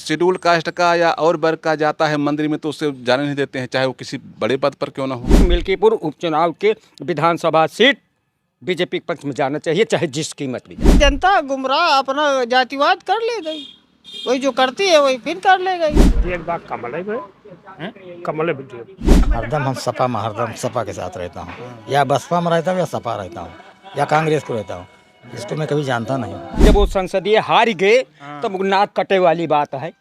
Schedule caste का या और वर्ग का जाता है मंदिर में तो उससे जाने नहीं देते हैं, चाहे वो किसी बड़े पद पर क्यों ना हो। मिल्कीपुर उपचुनाव के विधानसभा सीट बीजेपी के पक्ष में जाना चाहिए, चाहे जिस कीमत भी। जनता गुमराह अपना जातिवाद कर ले गई, वही जो करती है वही फिर कर ले गई। एक बार कमल है, कमल है। हरदम हम सपा में, हरदम सपा के साथ रहता हूँ, या बसपा में रहता हूँ या सपा रहता हूँ या कांग्रेस को रहता हूँ, इसको मैं कभी जानता नहीं। जब वो संसदीय हार गए तब नाक कटे वाली बात है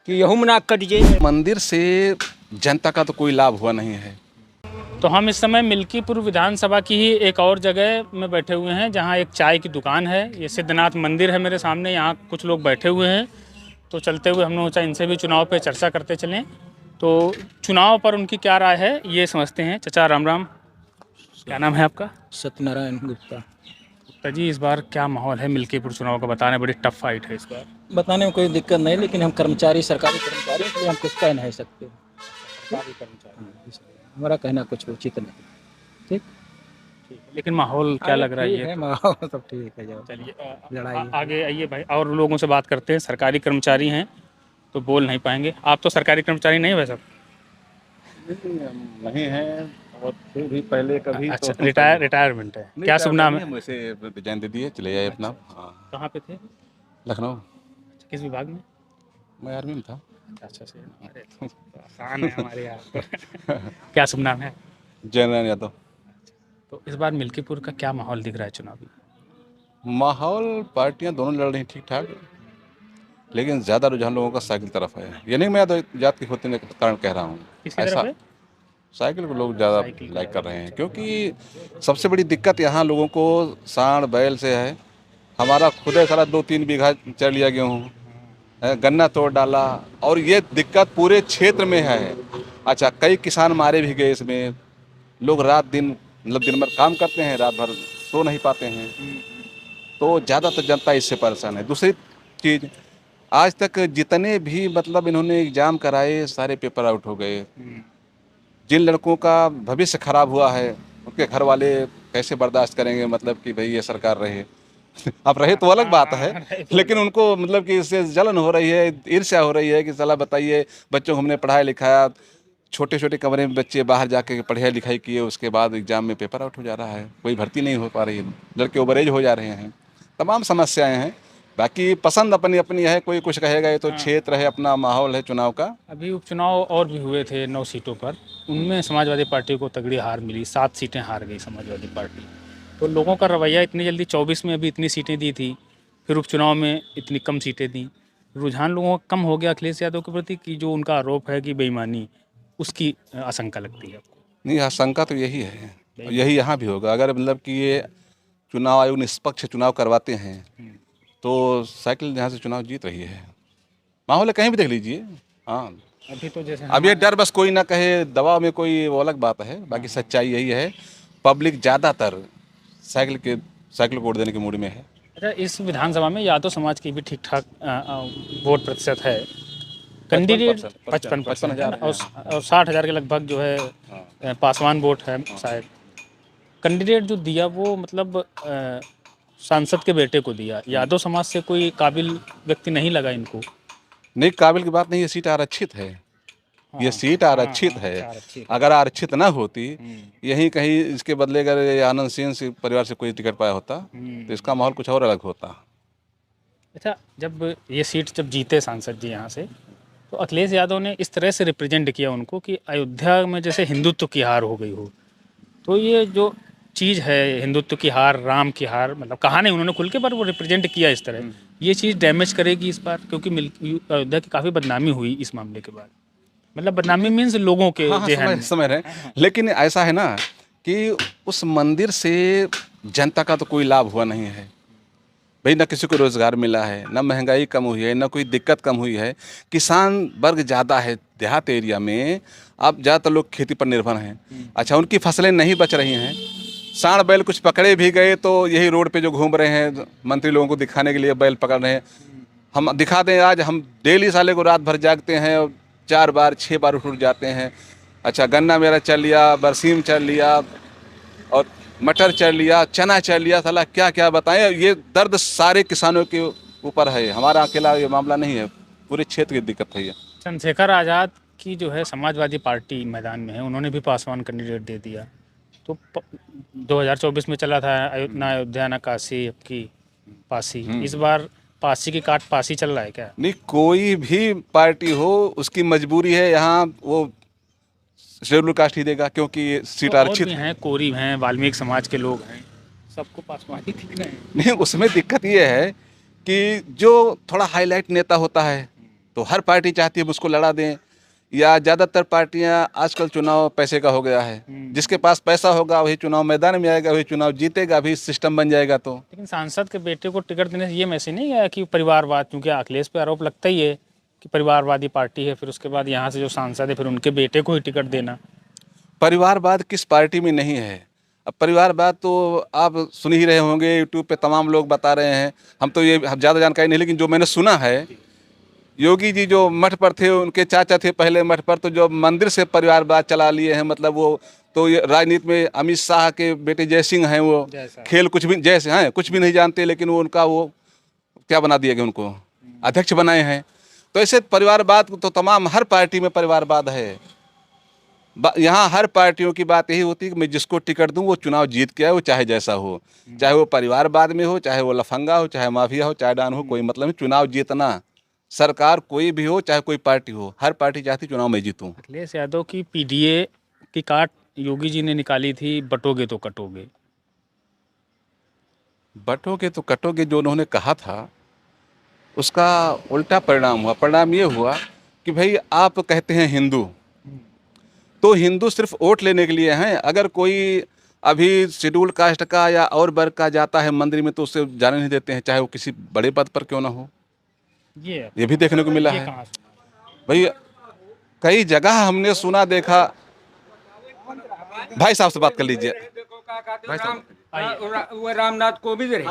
कि यहूँ नाक कट जाए। मंदिर से जनता का तो कोई लाभ हुआ नहीं है। तो हम इस समय मिल्कीपुर विधानसभा की ही एक और जगह में बैठे हुए हैं जहां एक चाय की दुकान है। ये सिद्धनाथ मंदिर है मेरे सामने, यहाँ कुछ लोग बैठे हुए हैं। तो चलते हुए हमने सोचा इनसे भी चुनाव पे चर्चा करते चलें। तो चुनाव पर उनकी क्या राय है ये समझते हैं। चचा राम राम, क्या नाम है आपका? सत्यनारायण गुप्ता। गुप्ता जी, इस बार क्या माहौल है मिल्कीपुर चुनाव का? बताने बड़ी टफ फाइट है इस बार। बताने में कोई दिक्कत नहीं, लेकिन हम कर्मचारी, सरकारी कर्मचारी, इसलिए हम कुछ कह नहीं सकते। सरकारी कर्मचारी, हमारा कहना कुछ उचित नहीं। ठीक, लेकिन माहौल क्या लग रहा है ये? माहौल सब ठीक है। जाओ चलिए लड़ाई आगे आइए भाई, और लोगों से बात करते हैं। सरकारी कर्मचारी हैं तो बोल नहीं पाएंगे। आप तो सरकारी कर्मचारी नहीं है वैसे? नहीं है, और फिर भी पहले कभी अच्छा, रिटायरमेंट है। क्या शुभ नाम है? वैसे रिजाइन दे दिए, चले जाए अपना। हाँ, कहाँ पे थे? लखनऊ। किस विभाग में? मैं आर्मी में था। अच्छा से, अरे तो आसान है हमारे यहाँ। क्या शुभ नाम है? जयनारायण यादव। तो इस बार मिल्कीपुर का क्या माहौल दिख रहा है चुनावी? माहौल, पार्टियां दोनों लड़ रही ठीक ठाक, लेकिन ज़्यादा रुझान लोगों का साइकिल तरफ है। ये नहीं मैं जात के होने के कारण कह रहा हूँ, किसकी तरफ है? साइकिल को लोग ज़्यादा लाइक कर रहे हैं, क्योंकि सबसे बड़ी दिक्कत यहाँ लोगों को सांड बैल से है। हमारा खुद सारा 2-3 बीघा चर लिया गेहूँ, गन्ना तोड़ डाला, और ये दिक्कत पूरे क्षेत्र में है। अच्छा, कई किसान मारे भी गए इसमें। लोग रात दिन मतलब दिन भर काम करते हैं, रात भर सो नहीं पाते हैं, तो ज़्यादातर जनता इससे परेशान है। दूसरी चीज़, आज तक जितने भी मतलब इन्होंने एग्ज़ाम कराए सारे पेपर आउट हो गए। जिन लड़कों का भविष्य खराब हुआ है उनके घर वाले कैसे बर्दाश्त करेंगे, मतलब कि भाई ये सरकार रहे। अब रहे तो अलग बात है, लेकिन उनको मतलब कि इससे जलन हो रही है, ईर्ष्या हो रही है कि साला बताइए, बच्चों को हमने पढ़ाया लिखाया, छोटे छोटे कमरे में बच्चे बाहर जाके पढ़ाई लिखाई किए, उसके बाद एग्जाम में पेपर आउट हो जा रहा है, कोई भर्ती नहीं हो पा रही है, लड़के ओवरेज हो जा रहे हैं, तमाम समस्याएं हैं। बाकी पसंद अपनी अपनी है, कोई कुछ कहेगा, ये तो क्षेत्र है, अपना माहौल है चुनाव का। अभी उपचुनाव और भी हुए थे 9 सीटों पर, उनमें समाजवादी पार्टी को तगड़ी हार मिली। 7 सीटें हार गई समाजवादी पार्टी। तो लोगों का रवैया इतनी जल्दी 24 में अभी इतनी सीटें दी थी, फिर उपचुनाव में इतनी कम सीटें दी, रुझान लोगों का कम हो गया अखिलेश यादव के प्रति, कि जो उनका आरोप है कि बेईमानी, उसकी आशंका लगती है आपको? नहीं, आशंका तो यही है, यही यहाँ भी होगा। अगर मतलब कि ये चुनाव आयोग निष्पक्ष चुनाव करवाते हैं तो साइकिल यहाँ से चुनाव जीत रही है। माहौल कहीं भी देख लीजिए। हाँ, अभी तो जैसे अब ये डर बस कोई ना कहे, दबाव में कोई, वो अलग बात है। बाकी सच्चाई यही है, पब्लिक ज़्यादातर साइकिल को वोट देने के मूड में है। अच्छा, इस विधानसभा में यादव समाज की भी ठीक ठाक वोट प्रतिशत है। कैंडिडेट 55,000 और 60,000 के लगभग जो है पासवान वोट है शायद। कैंडिडेट जो दिया वो मतलब सांसद के बेटे को दिया। यादव समाज से कोई काबिल व्यक्ति नहीं लगा इनको? नहीं, काबिल की बात नहीं, ये सीट आरक्षित है। ये सीट आरक्षित है। अगर आरक्षित ना होती, यहीं कहीं इसके बदले अगर आनंद सिंह से परिवार से कोई टिकट पाया होता तो इसका माहौल कुछ और अलग होता। अच्छा, जब ये सीट जब जीते सांसद जी यहाँ से, तो अखिलेश यादव ने इस तरह से रिप्रेजेंट किया उनको कि अयोध्या में जैसे हिंदुत्व की हार हो गई हो। तो ये जो चीज़ है हिंदुत्व की हार, राम की हार, मतलब कहा नहीं उन्होंने खुल के, पर वो रिप्रेजेंट किया इस तरह, ये चीज़ डैमेज करेगी इस बार? क्योंकि अयोध्या की काफ़ी बदनामी हुई इस मामले के बाद। मतलब बदनामी मीन्स लोगों के समझ रहे हैं, लेकिन ऐसा है ना कि उस मंदिर से जनता का तो कोई लाभ हुआ नहीं है भाई। ना किसी को रोज़गार मिला है, ना महंगाई कम हुई है, ना कोई दिक्कत कम हुई है। किसान वर्ग ज़्यादा है देहात एरिया में, अब ज़्यादातर लोग खेती पर निर्भर हैं। अच्छा, उनकी फसलें नहीं बच रही हैं। सांड बैल कुछ पकड़े भी गए तो यही रोड पे जो घूम रहे हैं, मंत्री लोगों को दिखाने के लिए बैल पकड़ रहे हैं। हम दिखा दें, आज हम डेली साले को रात भर जागते हैं, 4 बार 6 बार उठ जाते हैं। अच्छा, गन्ना मेरा चल लिया, बरसीम चल लिया, और मटर चल लिया, चना चल लिया, साला क्या क्या बताएं। ये दर्द सारे किसानों के ऊपर है, हमारा अकेला ये मामला नहीं है। पूरे क्षेत्र की दिक्कत है ये। चंद्रशेखर आज़ाद की जो है समाजवादी पार्टी मैदान में है, उन्होंने भी पासवान कैंडिडेट दे दिया। तो 2024 में चला था ना अयोध्या ना काशी, अब की पासी। इस बार पासी की काट पासी चल रहा है क्या? नहीं, कोई भी पार्टी हो उसकी मजबूरी है, यहाँ वो शेड्यूल कास्ट ही देगा क्योंकि सीट तो और आरक्षित भी है। हैं, कोरी हैं, वाल्मीकि समाज के लोग हैं, सबको पासवान ही दिख रहे हैं। नहीं, उसमें दिक्कत ये है कि जो थोड़ा हाईलाइट नेता होता है तो हर पार्टी चाहती है उसको लड़ा दें, या ज़्यादातर पार्टियां आजकल चुनाव पैसे का हो गया है, जिसके पास पैसा होगा वही चुनाव मैदान में आएगा, वही चुनाव जीतेगा, भी सिस्टम बन जाएगा। तो लेकिन सांसद के बेटे को टिकट देने से ये मैसेज नहीं गया कि परिवारवाद, क्योंकि अखिलेश पे आरोप लगता ही है कि परिवारवादी पार्टी है, फिर उसके बाद यहाँ से जो सांसद है फिर उनके बेटे को ही टिकट देना। परिवारवाद किस पार्टी में नहीं है? अब परिवारवाद तो आप सुन ही रहे होंगे, यूट्यूब पे तमाम लोग बता रहे हैं। हम तो ये ज़्यादा जानकारी नहीं, लेकिन जो मैंने सुना है, योगी जी जो मठ पर थे, उनके चाचा थे पहले मठ पर, तो जो मंदिर से परिवारवाद चला लिए हैं। मतलब वो तो ये राजनीति में अमित शाह के बेटे जय सिंह हैं, वो खेल कुछ भी जैसे हैं कुछ भी नहीं जानते, लेकिन वो उनका वो क्या बना दिया गया, उनको अध्यक्ष बनाए हैं। तो ऐसे परिवारवाद तो तमाम हर पार्टी में परिवारवाद है। यहाँ हर पार्टियों की बात यही होती है कि मैं जिसको टिकट दूं वो चुनाव जीत के आए, वो चाहे जैसा हो, चाहे वो परिवारवाद में हो, चाहे वो लफंगा हो, चाहे माफिया हो, चाहे डान हो, कोई मतलब नहीं। चुनाव जीतना, सरकार कोई भी हो, चाहे कोई पार्टी हो, हर पार्टी चाहती चुनाव में जीतूं। अखिलेश यादव की पीडीए की काट योगी जी ने निकाली थी, बटोगे तो कटोगे। बटोगे तो कटोगे जो उन्होंने कहा था, उसका उल्टा परिणाम हुआ। परिणाम ये हुआ कि भाई आप कहते हैं हिंदू, तो हिंदू सिर्फ वोट लेने के लिए हैं। अगर कोई अभी शेड्यूल कास्ट का या और वर्ग का जाता है मंदिर में तो उससे जाने नहीं देते हैं, चाहे वो किसी बड़े पद पर क्यों ना हो। ये भी देखने को मिला है भाई, कई जगह हमने सुना देखा। भाई साहब से बात कर लीजिए। वो रामनाथ कोविंद रहे,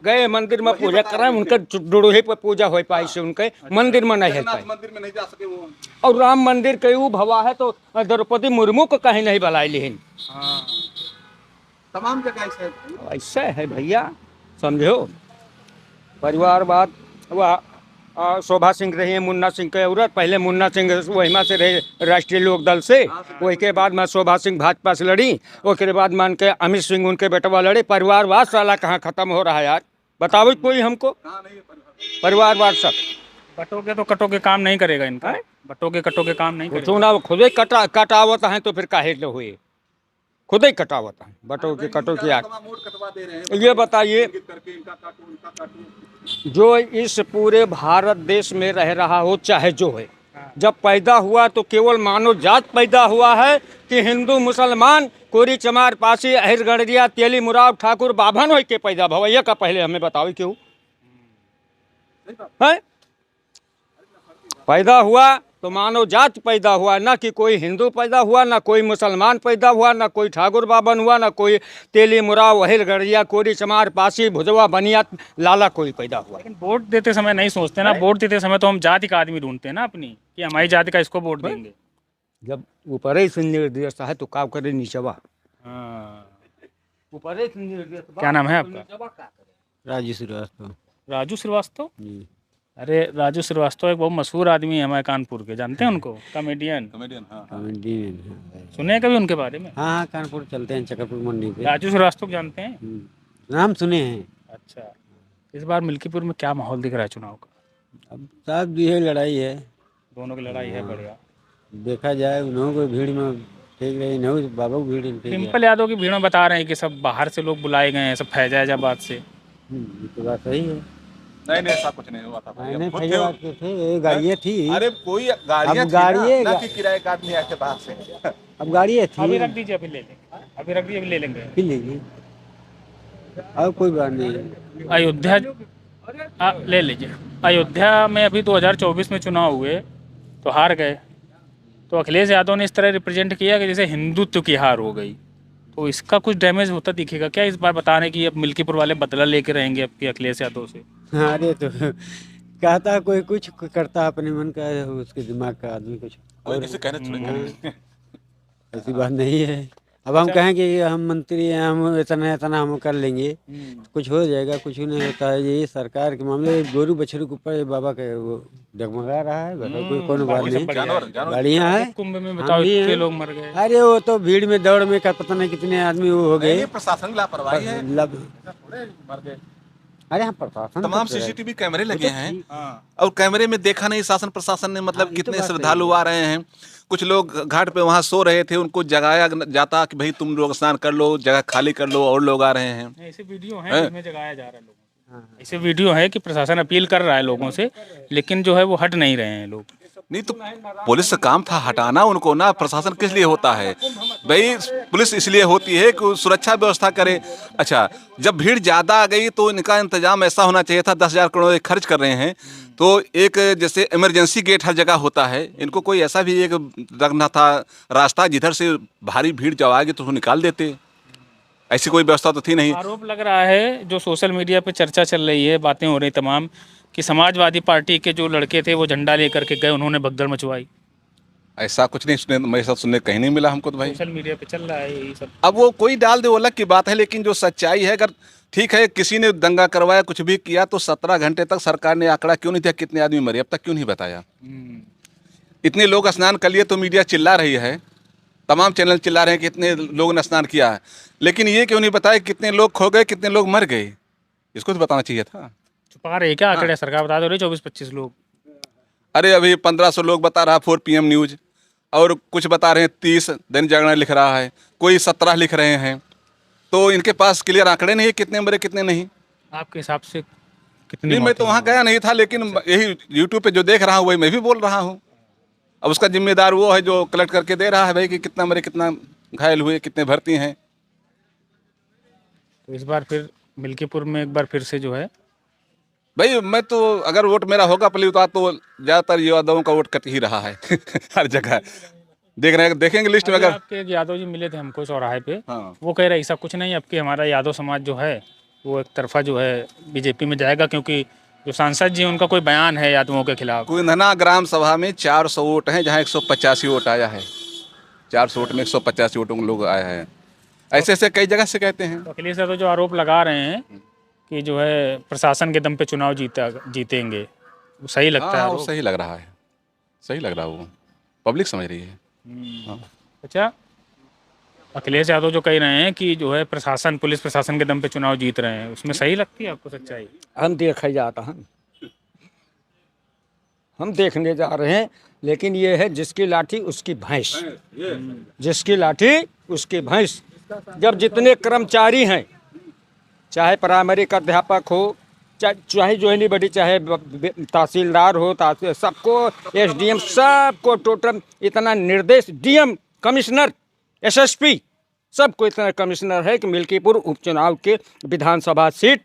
गए मंदिर में पूजा करा, उनके डोड़ोहे पर पूजा हो पाई से उनके मंदिर में नहीं है पाई। मंदिर में नहीं जा सके वो। और राम मंदिर के ऊ भवा है तो द्रौपदी मुर्मू को कहीं नहीं बुलाई लेकिन तमाम जगह ऐसा है भैया, समझो। परिवारवाद वह शोभा सिंह रही है, मुन्ना सिंह के औरत, पहले मुन्ना सिंह वहीमा से रहे राष्ट्रीय लोक दल से, वही के बाद में शोभा सिंह भाजपा से लड़ी, उसके बाद मान के अमित सिंह उनके बेटवा लड़े। परिवारवाद साला कहाँ खत्म हो रहा है यार, बताओ कोई हमको। परिवारवाद सब बटोगे तो कटोगे काम नहीं करेगा इनका, बटोगे कटोगे काम नहीं करेगा। चुनाव खुद ही कटावत है तो फिर काहे लो हुए, खुद ही कटावत है बटोगे कटोगे यार। ये बताइए, जो इस पूरे भारत देश में रह रहा हो चाहे जो है, जब पैदा हुआ तो केवल मानव जात पैदा हुआ है कि हिंदू मुसलमान कोरी चमार पासी अहिर गणरिया तेली मुराव ठाकुर बाभन हो के पैदा भवैया का पहले हमें बताओ क्यों है? पैदा हुआ तो मानव जात पैदा हुआ, ना कि कोई हिंदू पैदा हुआ, ना कोई मुसलमान पैदा हुआ, ना कोई ठाकुर बाबन हुआ, ना कोई तेली मुराव अहिर गड़िया कोरी चमार पासी भुजवा बनिया लाला कोई पैदा हुआ। लेकिन वोट देते समय नहीं सोचते ना, वोट देते समय तो हम जाति का आदमी ढूंढते हैं ना अपनी, कि हमारी जाति का इसको वोट देंगे। जब ऊपर ही से निर्देश है तो काम करे नीचवा। ऊपर ही निर्देश। क्या नाम है आपका? राजू श्रीवास्तव। राजू श्रीवास्तव। अरे राजू श्रीवास्तव एक बहुत मशहूर आदमी है हमारे कानपुर के, जानते हैं उनको? कॉमेडियन। सुने हैं कभी उनके बारे में? हाँ, कानपुर चलते हैं चक्रपुर मंडी पे। राजू श्रीवास्तव जानते हैं? नाम सुने हैं। अच्छा, इस बार मिल्कीपुर में क्या माहौल दिख रहा है चुनाव का? अब साहब ये लड़ाई है, दोनों की लड़ाई है। बढ़िया देखा जाए। उन्होंने कोई भीड़ में ठीक रही, नहीं बाबा की भीड़ ठीक है। डिम्पल यादव की भीड़ में बता रहे हैं कि सब बाहर से लोग बुलाए गए हैं, सब फैजाबाद से। ये तो बात सही है। नहीं ऐसा कुछ नहीं हुआ था। नहीं फैजाबाद के थे, ये गाड़ियाँ थी। अरे कोई गाड़ियाँ अब गाड़ियाँ ना कि किराए का आदमी आके बाहर से। अब गाड़ियाँ थी। अभी रख दीजिए, अभी ले लेंगे, अभी रख दीजिए, अभी ले लेंगे। फिर लीजिए, अब कोई बात नहीं। अयोध्या ले लीजिए। अयोध्या में अभी 2024 में चुनाव हुए तो हार गए, तो अखिलेश यादव ने इस तरह रिप्रेजेंट किया कि जैसे हिंदुत्व की हार हो गई। तो इसका कुछ डैमेज होता दिखेगा क्या इस बार? बता रहे कि अब मिल्कीपुर वाले बदला लेके रहेंगे अब की अखिलेश यादव से। अरे तो कहता कोई कुछ करता अपने मन का, उसके दिमाग का आदमी कुछ कोई किसी कहने थोड़ी करेंगे। ऐसी बात नहीं है। अब हम कहें कि हम मंत्री हैं, हम इतना इतना हम कर लेंगे, तो कुछ हो जाएगा, कुछ नहीं होता है। यही सरकार के मामले, गोरू बछड़ू के ऊपर ये बाबा के वो डगमगा रहा है। बताओ, कोई कौन बात नहीं, बढ़िया है। कुंभ में हम बताओ भी इतने हैं। लोग मर गए। अरे वो तो भीड़ में दौड़ में पता नहीं कितने आदमी वो हो गए। प्रशासन की लापरवाही है। अरे हम प्रशासन तमाम सीसीटीवी कैमरे लगे हैं और कैमरे में देखा नहीं शासन प्रशासन ने, मतलब कितने श्रद्धालु आ रहे हैं। कुछ लोग घाट पे वहाँ सो रहे थे, उनको जगाया जाता कि भाई तुम लोग स्नान कर लो, जगह खाली कर लो, और लोग आ रहे हैं। ऐसे वीडियो हैं जिसमें जगाया जा रहा है लोगों को। ऐसे वीडियो है कि प्रशासन अपील कर रहा है लोगों से, लेकिन जो है वो हट नहीं रहे हैं लोग। नहीं तो पुलिस का काम था हटाना उनको ना। प्रशासन किस लिए होता है भाई? पुलिस इसलिए होती है कि सुरक्षा व्यवस्था करे। अच्छा, जब भीड़ ज़्यादा आ गई तो इनका इंतजाम ऐसा होना चाहिए था। 10,000 करोड़ खर्च कर रहे हैं तो एक जैसे इमरजेंसी गेट हर जगह होता है, इनको कोई ऐसा भी एक रखना था रास्ता जिधर से भारी भीड़ जब आएगी तो उसको निकाल देते। ऐसी कोई व्यवस्था तो थी नहीं। आरोप लग रहा है, जो सोशल मीडिया पे चर्चा चल रही है, बातें हो रही तमाम, कि समाजवादी पार्टी के जो लड़के थे वो झंडा लेकर के गए, उन्होंने भगदड़ मचवाई। ऐसा कुछ नहीं सुने, मेरे साथ सुनने कहीं नहीं मिला हमको तो भाई। सोशल मीडिया पे चल रहा है यही सब। अब वो कोई डाल दे वो अलग की बात है, लेकिन जो सच्चाई है, अगर ठीक है किसी ने दंगा करवाया, कुछ भी किया, तो 17 घंटे तक सरकार ने आंकड़ा क्यों नहीं दिया कितने आदमी मरे, अब तक क्यों नहीं बताया? इतने लोग स्नान कर लिए तो मीडिया चिल्ला रही है, तमाम चैनल चिल्ला रहे हैं कि इतने लोगों ने स्नान किया है, लेकिन ये क्यों नहीं बताया कितने लोग खो गए, कितने लोग मर गए? इसको तो बताना चाहिए था। छुपा रही क्या आंकड़े? सरकार बता दो रही 24-25 लोग। अरे अभी 1500 लोग बता रहा 4 PM न्यूज़, और कुछ बता रहे हैं 30, दैनिक जागरण लिख रहा है, कोई 17 लिख रहे हैं। तो इनके पास क्लियर आंकड़े नहीं है कितने मरे कितने नहीं। आपके हिसाब से कितनी नहीं, मैं मौतें तो वहाँ हुई? गया नहीं था, लेकिन यही यूट्यूब पे जो देख रहा हूँ वही मैं भी बोल रहा हूँ। अब उसका जिम्मेदार वो है जो कलेक्ट करके दे रहा है भाई कि कितना मरे, कितना घायल हुए, कितने भर्ती हैं। तो इस बार फिर मिल्कीपुर में एक बार फिर से जो है, भाई मैं तो अगर वोट मेरा होगा पहली बात तो ज़्यादातर यादवों का वोट कट ही रहा है हर जगह देख रहे हैं, देखेंगे लिस्ट में अभी अगर। आपके एक यादव जी मिले थे हमको चौराहे पे, हाँ। वो कह रहे ऐसा कुछ नहीं, अब कि हमारा यादव समाज जो है वो एक तरफा जो है बीजेपी में जाएगा, क्योंकि जो सांसद जी हैं, उनका कोई बयान है यादवों के खिलाफ। कुंदना ग्राम सभा में 400 वोट हैं, जहाँ 185 वोट आया है। 400 वोट में 185 वोटों के लोग आए हैं। ऐसे ऐसे कई जगह से कहते हैं। तो अखिलेश यादव जो आरोप लगा रहे हैं कि जो है प्रशासन के दम पे चुनाव जीतेंगे, वो सही लगता है हाँ, वो आरोप? सही लग रहा है, सही लग रहा है, वो पब्लिक समझ रही है। अच्छा, अखिलेश यादव जो कह रहे हैं कि जो है प्रशासन, पुलिस प्रशासन के दम पे चुनाव जीत रहे हैं, उसमें सही लगती है आपको सच्चाई? हम देखा जाता हैं, हम देखने जा रहे हैं, लेकिन ये है जिसकी लाठी उसकी भैंस, जिसकी लाठी उसकी भैंस। जब जितने कर्मचारी हैं, चाहे प्राइमरी का अध्यापक हो, चाहे जो है बड़ी, चाहे तहसीलदार हो, सबको, SDM सबको टोटल इतना निर्देश, DM, कमिश्नर, SSP सबको इतना कमिश्नर है कि मिल्कीपुर उपचुनाव के विधानसभा सीट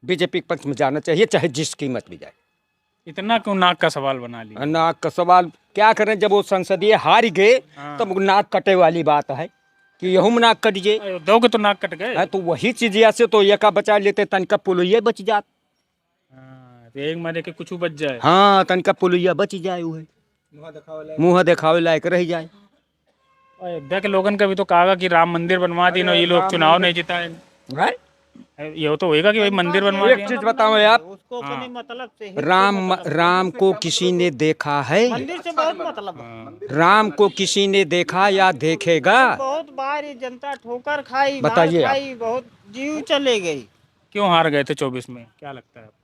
बीजेपी के पक्ष में जाना चाहिए, चाहे जिस कीमत भी जाए। इतना क्यों नाक का सवाल बना लिया? नाक का सवाल क्या करें, जब वो संसदीय हार गए तब नाक कटे वाली बात है कि यहूँ नाक कट जाए। अयोध्या के तो नाक कट गए। तो वही चीज से तो ये का बचा लेते, तनका पुलिया बच जात। तो एक मारे के कुछ बच जाए। हाँ, तनका पुलिया बच जाए, वो है मुँह दिखावे लायक रह जाए। अयोध्या के लोगन का भी तो कहा कि राम मंदिर बनवा दी ना, ये लोग चुनाव नहीं जिताए। ये तो होएगा कि भाई मंदिर बनवा एक दिया। चीज बताओ आप, उसको अपने मतलब से ही राम को किसी ने देखा है? मंदिर से बहुत मतलब है। राम को किसी ने देखा या देखेगा? बहुत बार ये जनता ठोकर खाई, बताइए मार आप। खाई, बहुत जीव चले गई। क्यों हार गए थे 24 में, क्या लगता है आपको?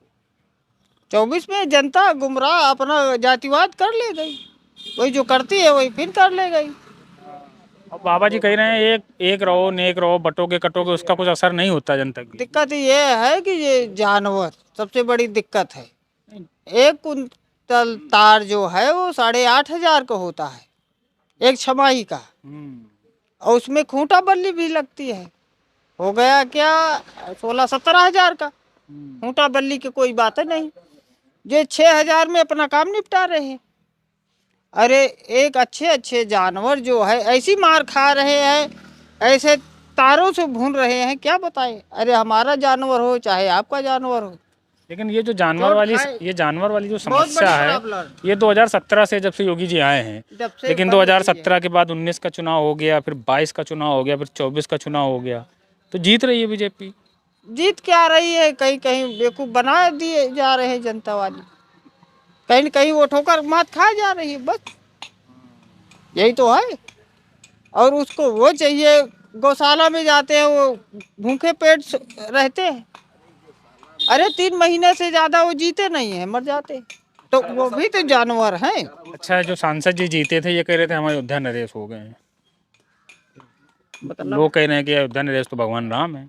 24 में जनता गुमराह अपना जातिवाद कर ले गई, वही जो करती है वही फिर कर ले गई। अब बाबा जी कह रहे हैं एक रहो, नेक रहो, बटोगे कटोगे, उसका कुछ असर नहीं होता जनता की। दिक्कत ये है कि ये जानवर सबसे बड़ी दिक्कत है। 1 कुंतल तार जो है वो 8,500 का होता है, एक छमाही का, और उसमें खूंटा बल्ली भी लगती है। हो गया क्या 16-17 हज़ार का खूंटा बल्ली की कोई बात नहीं, जो 6,000 में अपना काम निपटा रहे हैं। अरे एक अच्छे जानवर जो है ऐसी मार खा रहे हैं, ऐसे तारों से भून रहे हैं, क्या बताएं। अरे हमारा जानवर हो चाहे आपका जानवर हो, लेकिन ये जो जानवर तो वाली खाए- ये जानवर वाली जो बहुत बड़ी समस्या है, प्रॉब्लम ये 2017 से जब से योगी जी आए हैं, जब से लेकिन बंद हुई है। 2017 के बाद 19 का चुनाव हो गया, फिर 22 का चुनाव हो गया, फिर 24 का चुनाव हो गया, तो जीत रही है बीजेपी। जीत क्या रही है, कहीं कहीं बेवकूफ बना दिए जा रहे हैं जनता वाली, कहीं न कहीं वो ठोकर मात खा जा रही है, बस यही तो है। और उसको वो चाहिए, गौशाला में जाते हैं वो भूखे पेट रहते हैं, अरे 3 महीने से ज्यादा वो जीते नहीं है, मर जाते हैं। तो वो भी तो जानवर हैं। अच्छा, जो सांसद जी जीते थे ये कह रहे थे हम अयोध्या नरेश हो गए हैं, लोग कह रहे हैं कि अयोध्या नरेश तो भगवान राम है,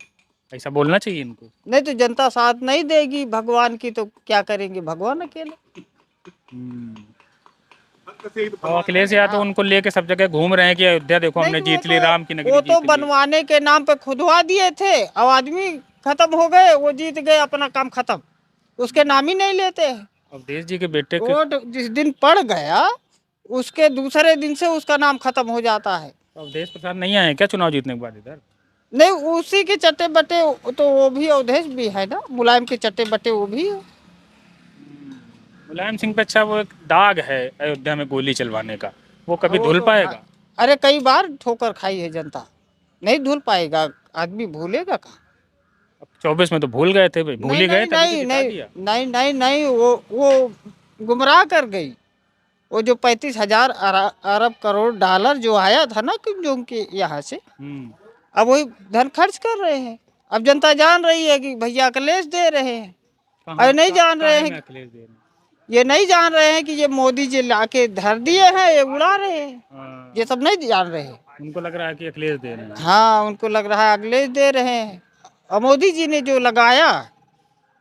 ऐसा बोलना चाहिए इनको। नहीं तो जनता साथ नहीं देगी भगवान की, तो क्या करेंगे भगवान अकेले। और अखिलेश यादव उनको लेके सब जगह घूम रहे हैं कि अयोध्या देखो हमने नहीं तो जीत ली, राम की नगरी वो जीत तो ली। बनवाने के नाम पे खुदवा दिए थे, अब आदमी खत्म हो गए, वो जीत गए, अपना काम खत्म, उसके नाम ही नहीं लेते हैं। अवधेश जी के बेटे के वोट जिस दिन पड़ गया उसके दूसरे दिन से उसका नाम खत्म हो जाता है। अवधेश प्रसाद नहीं आए क्या चुनाव जीतने के बाद इधर? नहीं, उसी के चट्टे बट्टे तो वो भी अवधेश भी है ना, मुलायम के चट्टे बट्टे वो भी है। मुलायम सिंह पे अच्छा वो एक दाग है अयोध्या में गोली चलवाने का, वो कभी वो धुल तो पाएगा? अरे कई बार ठोकर खाई है जनता, नहीं धुल पाएगा, आदमी भूलेगा कहाँ। 24 में तो भूल गए थे भाई, भूल ही गए, तभी तो नहीं जिता नहीं दिया। नहीं नहीं नहीं वो गुमराह कर गई। वो जो 35,000 अरब करोड़ डॉलर जो आया था ना किम जोंग के यहाँ से, अब वही धन खर्च कर रहे हैं। अब जनता जान रही है कि भैया अखिलेश दे रहे हैं, अरे नहीं जान रहे हैं, अखिलेश दे रहे हैं। ये नहीं जान रहे हैं कि ये मोदी जी लाके धर दिए हैं, ये उड़ा रहे हैं, ये सब नहीं जान रहे हैं। उनको लग रहा है कि अखिलेश दे रहे हैं। हाँ, उनको लग रहा है अखिलेश दे रहे हैं, और मोदी जी ने जो लगाया,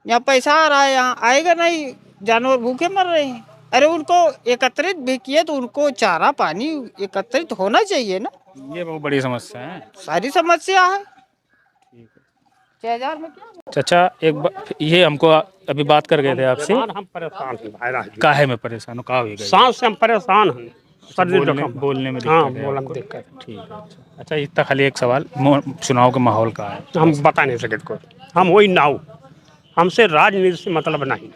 यहाँ पैसा आ रहा है, यहाँ आएगा नहीं, जानवर भूखे मर रहे हैं। अरे उनको एकत्रित भी किए तो उनको चारा पानी एकत्रित होना चाहिए ना, ये बहुत बड़ी समस्या है। सारी समस्या है। 6,000 में क्या चाचा ये हमको अभी बात कर गए थे आपसे, हम परेशान हैं भाई, राज काहे में परेशान हो, कहा हुई गई? सांस से हम परेशान हैं, सर्दी जुकाम। बोलने में हाँ, दिक्कत है बोलने में आपको? दिक्कत है। ठीक है। अच्छा, इतना खाली एक सवाल, चुनाव का माहौल का है? हम बता नहीं सकते को, हम वही नाव, हमसे राजनीति से मतलब नहीं,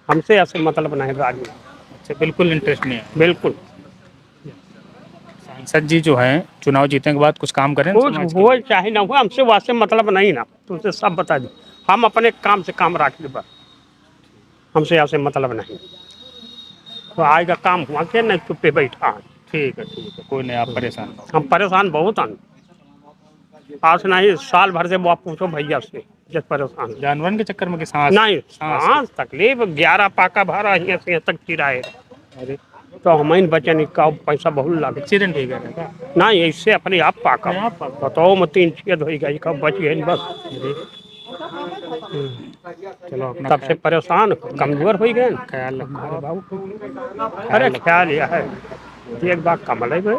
हमसे ऐसे मतलब नहीं राजनीति, अच्छा, बिल्कुल इंटरेस्ट नहीं है। बिल्कुल। सांसद जी जो हैं चुनाव जीतने के बाद कुछ काम करें कुछ समाज के हो लिए? चाहे ना हो, हमसे वास्ते मतलब नहीं ना, तुमसे सब बता दो, हम अपने काम से काम रख ले बस, हमसे ऐसे मतलब नहीं। तो आएगा काम हुआ के नहीं चुप पे बैठा है। ठीक है, कोई नहीं, आप परेशान ना हो। हम परेशान बहुत हैं, आज नहीं साल भर से वो आप पूछो भैया से, जब परेशान हैं। जानवर के चक्कर में कि सांस? नहीं सांस सांस तकलीफ 11 पाका भरा यहाँ से यहाँ तक चिराए, अरे तो हमें बचन का पैसा बहुत लगे। एक्सीडेंट हो गया था क्या? नहीं ऐसे अपने आप पाका, अपने आप पाका? बताओ मैं 3 छेद हो गई, कब बच गए बस। चलो, अपना तब से परेशान कमजोर हो गए। ख्याल रखना है बाबू। अरे ख्याल यह है, एक बार कमल गए,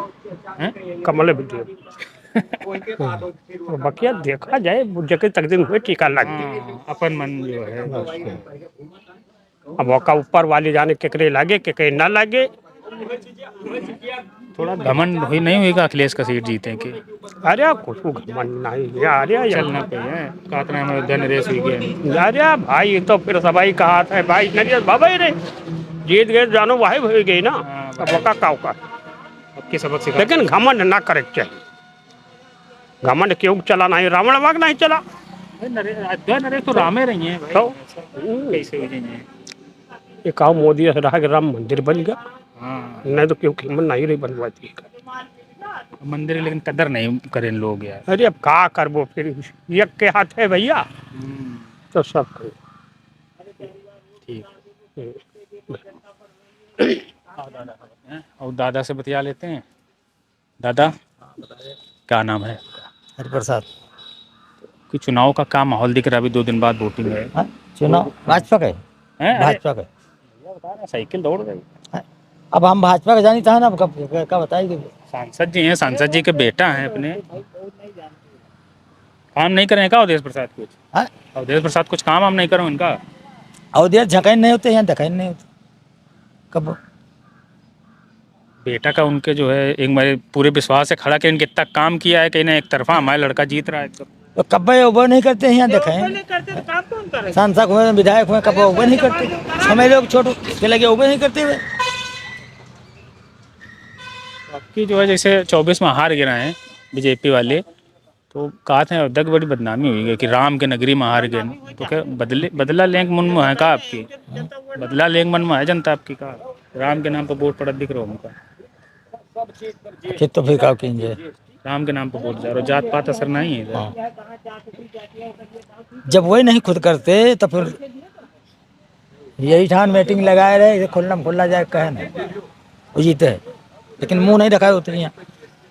हैं? कमल भी दे बकिया देखा जाए, जगह तकदीर हुए टीका लग गई। हाँ, अपन मन जो है अब ओका ऊपर वाले जाने केकरे लगे केकरे न लगे। थोड़ा घमंड हुई नहीं हुई अखिलेश का सीट जीते कि? अरे कुछ घमंड नहीं, अरे चलना चाहिए, कातना में अयोध्या नरेश हुई गए। अरे भाई ये तो फिर सबाई कहा था भाई, नरियस बाबा ही रे जीत गए, जानो वही हो गई ना। अब ओका का अब के सबक सिखा। लेकिन घमंड ना करे चाहिए, घमंड क्यों चला नहीं, रावण वाग नहीं चला अयोध्या नरेश तो रामे रही हैं भाई, तो कैसे हो जाएंगे? ये कहा मोदी से रहा कि राम मंदिर बन गया, हाँ, नहीं तो क्यों कीमत नहीं रही बनवाती। मंदिर लेकिन कदर नहीं करें लोग यार। अरे अब का करबो फिर, एक के हाथ है भैया तो सब करो। ठीक। और दादा से बतिया लेते हैं। दादा, क्या नाम है? हरिप्रसाद। कि चुनाव का क्या माहौल दिख रहा है? अभी 2 दिन बाद वोटिंग है। हाँ, चुनाव भाजपा का है, हैं? अरे, भाजपा का है। बता रहा, साइकिल दौड़ गई। हाँ, अब हम भाजपा का जानता है ना, अब कब बताएगी। सांसद जी हैं, सांसद जी के बेटा हैं अपने, काम नहीं करें क्या अवधेश प्रसाद कुछ? हाँ, अवधेश प्रसाद कुछ काम हम नहीं करो इनका? अवधेश झकाइन नहीं होते, यहाँ धकाइन नहीं होते कब। बेटा का उनके जो है एक मेरे पूरे विश्वास से खड़ा कि इनके इतना काम किया है कि इन्हें एक तरफा हमारा लड़का जीत रहा है। तो कब वो नहीं करते हैं, यहाँ देखें सांसद हुए विधायक हुए, कब वो नहीं करते, हमें लोग छोटो के लगे वो नहीं करते हुए। आपकी जो है जैसे 24 में हार गिरा है बीजेपी वाले, तो कहा था अयोध्या की बड़ी बदनामी हुई है कि राम के नगरी में हार गए, तो क्या बदला लेंगे मन में है का आपकी? बदला लेंगे मन में है जनता आपकी का? राम के नाम पर वोट पड़ा दिख रहा हो उनका, कि तो फिर क्या कीजिए, राम के नाम पर वोट जा रहा हो, जात पात असर नहीं है इधर। हाँ। जब वही नहीं खुद करते तो फिर यही ठान मीटिंग लगाए रहे, खुल्ला जाए कहे ना वो जीते है, लेकिन मुंह नहीं दिखाए उतनी,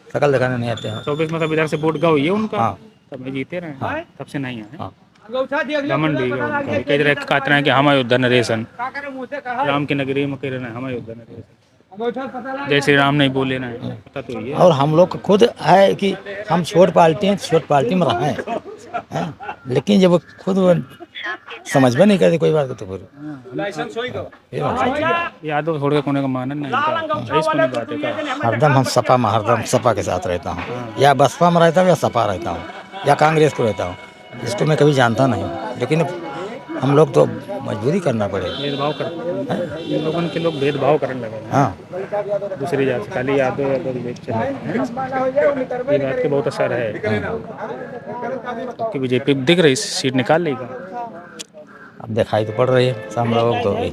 शकल दिखाने नहीं आते हैं। 24 में तब इधर से वोट गई है उनका, हाँ। तब में जीते रहे, हाँ। तब से नहीं है। हाँ। घमंड भी है उनका, कई तरह कहते हैं कि हम अयोध्या नरेशन, राम की नगरी में कह रहे हैं हम अयोध्या नरेशन, जय श्री राम नहीं बोले ना, पता तो ये। और हम लोग खुद है कि हम छोट पार्टी हैं, छोट पार्टी में रहे हैं, लेकिन जब खुद समझ में नहीं करते कोई बात को, तो फिर यादव छोड़ के कोने का मानन नहीं था, इसको नहीं बात है का? हरदम हम सपा में, हरदम सपा के साथ रहता हूँ, या बसपा में रहता हूँ या सपा रहता हूँ या कांग्रेस को रहता हूँ, इसको मैं कभी जानता नहीं हूँ, लेकिन हम लोग तो मजबूरी करना पड़ेगा। भेदभाव करते हैं लोगों के, लोग भेदभाव करने लगे हैं। हाँ, दूसरी जात से खाली यादव ये बात के बहुत असर है कि बीजेपी दिख रही सीट निकाल लेगा। अब दिखाई तो पड़ रही है, सब लोग तो यही